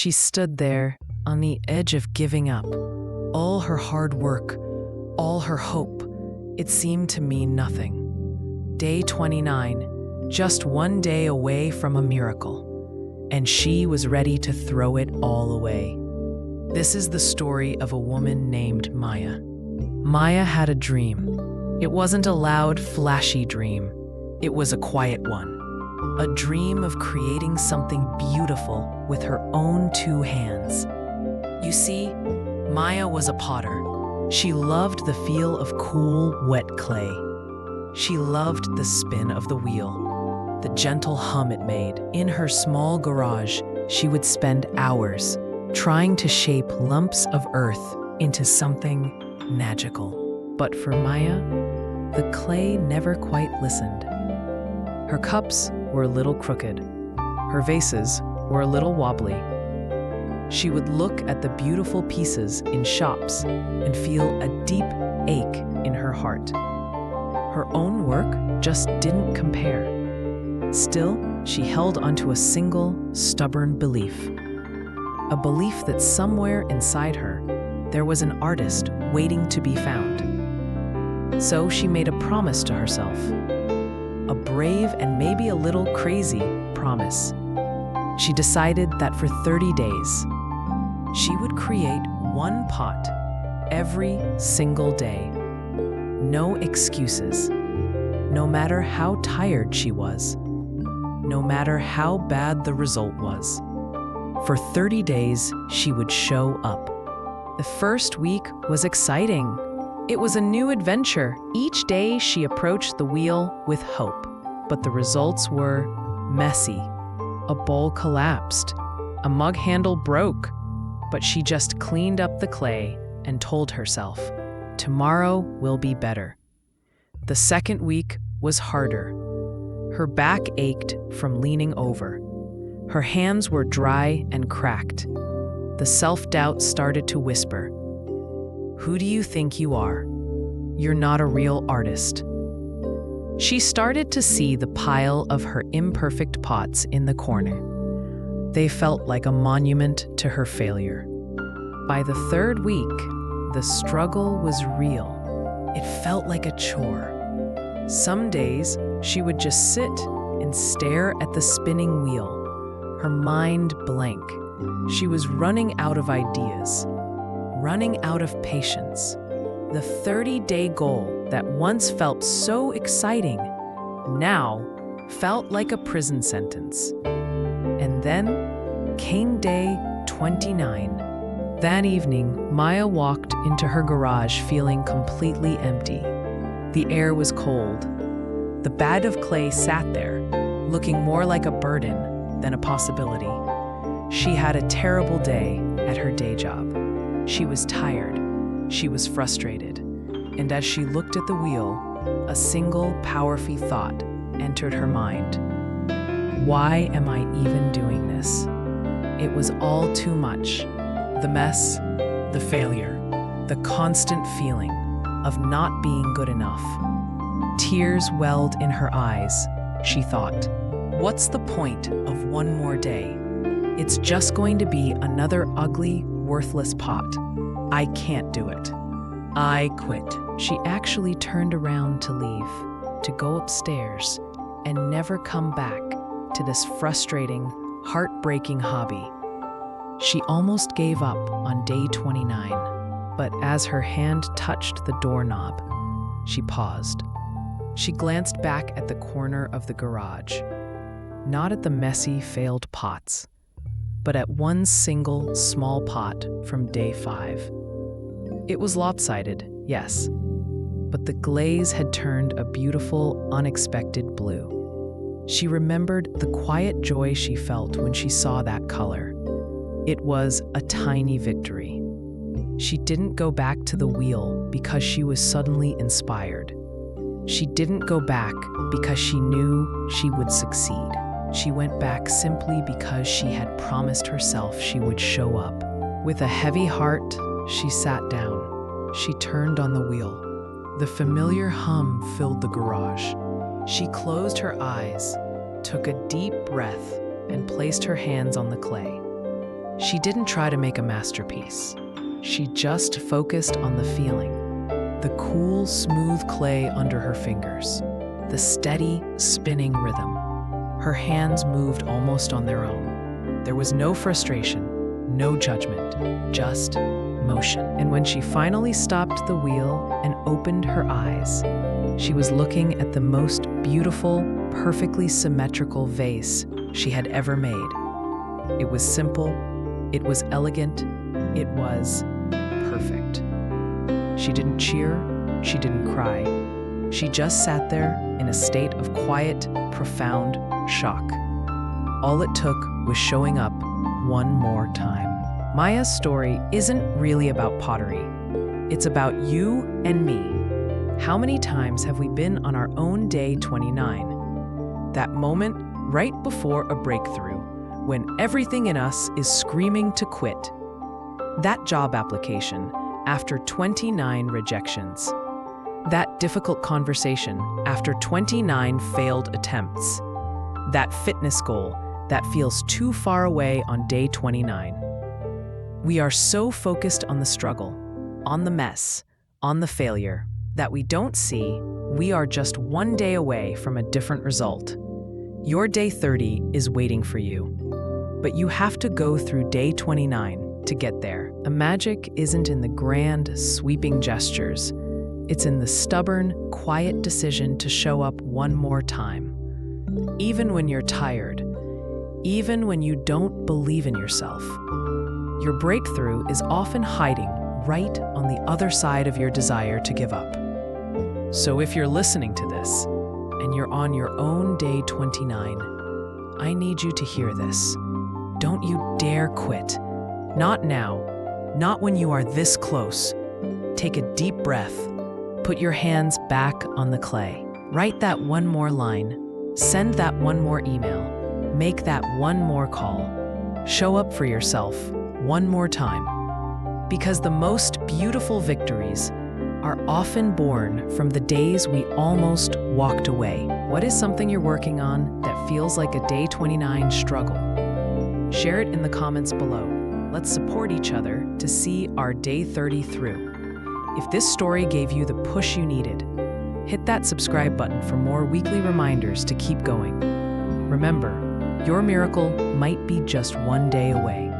She stood there on the edge of giving up. All her hard work, all her hope, it seemed to mean nothing. Day 29, just one day away from a miracle, and she was ready to throw it all away. This is the story of a woman named Maya. Maya had a dream. It wasn't a loud, flashy dream. It was a quiet one. A dream of creating something beautiful with her own two hands. You see, Maya was a potter. She loved the feel of cool, wet clay. She loved the spin of the wheel, the gentle hum it made. In her small garage, she would spend hours trying to shape lumps of earth into something magical. But for Maya, the clay never quite listened. Her cups were a little crooked. Her vases were a little wobbly. She would look at the beautiful pieces in shops and feel a deep ache in her heart. Her own work just didn't compare. Still, she held onto a single, stubborn belief. A belief that somewhere inside her, there was an artist waiting to be found. So she made a promise to herself. A brave and maybe a little crazy promise. She decided that for 30 days, she would create one pot every single day. No excuses. No matter how tired she was. No matter how bad the result was. For 30 days, she would show up. The first week was exciting. It was a new adventure. Each day she approached the wheel with hope. But the results were messy. A bowl collapsed. A mug handle broke. But she just cleaned up the clay and told herself, tomorrow will be better. The second week was harder. Her back ached from leaning over. Her hands were dry and cracked. The self-doubt started to whisper, who do you think you are? You're not a real artist. She started to see the pile of her imperfect pots in the corner. They felt like a monument to her failure. By the third week, the struggle was real. It felt like a chore. Some days, she would just sit and stare at the spinning wheel, her mind blank. She was running out of ideas, running out of patience. The 30-day goal that once felt so exciting now felt like a prison sentence. And then came day 29. That evening, Maya walked into her garage feeling completely empty. The air was cold. The bag of clay sat there, looking more like a burden than a possibility. She had a terrible day at her day job. She was tired. She was frustrated. And as she looked at the wheel, a single powerful thought entered her mind. Why am I even doing this? It was all too much. The mess, the failure, the constant feeling of not being good enough. Tears welled in her eyes. She thought, what's the point of one more day? It's just going to be another ugly, worthless pot. I can't do it. I quit. She actually turned around to leave, to go upstairs, and never come back to this frustrating, heartbreaking hobby. She almost gave up on day 29, but as her hand touched the doorknob, she paused. She glanced back at the corner of the garage, not at the messy, failed pots, but at one single small pot from day 5. It was lopsided, yes, but the glaze had turned a beautiful, unexpected blue. She remembered the quiet joy she felt when she saw that color. It was a tiny victory. She didn't go back to the wheel because she was suddenly inspired. She didn't go back because she knew she would succeed. She went back simply because she had promised herself she would show up. With a heavy heart, she sat down. She turned on the wheel. The familiar hum filled the garage. She closed her eyes, took a deep breath, and placed her hands on the clay. She didn't try to make a masterpiece. She just focused on the feeling. The cool, smooth clay under her fingers. The steady, spinning rhythm. Her hands moved almost on their own. There was no frustration, no judgment, just motion. And when she finally stopped the wheel and opened her eyes, she was looking at the most beautiful, perfectly symmetrical vase she had ever made. It was simple, it was elegant, it was perfect. She didn't cheer, she didn't cry. She just sat there in a state of quiet, profound shock. All it took was showing up one more time. Maya's story isn't really about pottery. It's about you and me. How many times have we been on our own day 29? That moment right before a breakthrough, when everything in us is screaming to quit. That job application after 29 rejections. That difficult conversation after 29 failed attempts. That fitness goal that feels too far away on day 29. We are so focused on the struggle, on the mess, on the failure, that we don't see we are just one day away from a different result. Your day 30 is waiting for you, but you have to go through day 29 to get there. The magic isn't in the grand, sweeping gestures. It's in the stubborn, quiet decision to show up one more time. Even when you're tired, even when you don't believe in yourself. Your breakthrough is often hiding right on the other side of your desire to give up. So if you're listening to this, and you're on your own day 29, I need you to hear this. Don't you dare quit. Not now. Not when you are this close. Take a deep breath. Put your hands back on the clay. Write that one more line. Send that one more email. Make that one more call. Show up for yourself one more time. Because the most beautiful victories are often born from the days we almost walked away. What is something you're working on that feels like a day 29 struggle? Share it in the comments below. Let's support each other to see our day 30 through. If this story gave you the push you needed, hit that subscribe button for more weekly reminders to keep going. Remember, your miracle might be just one day away.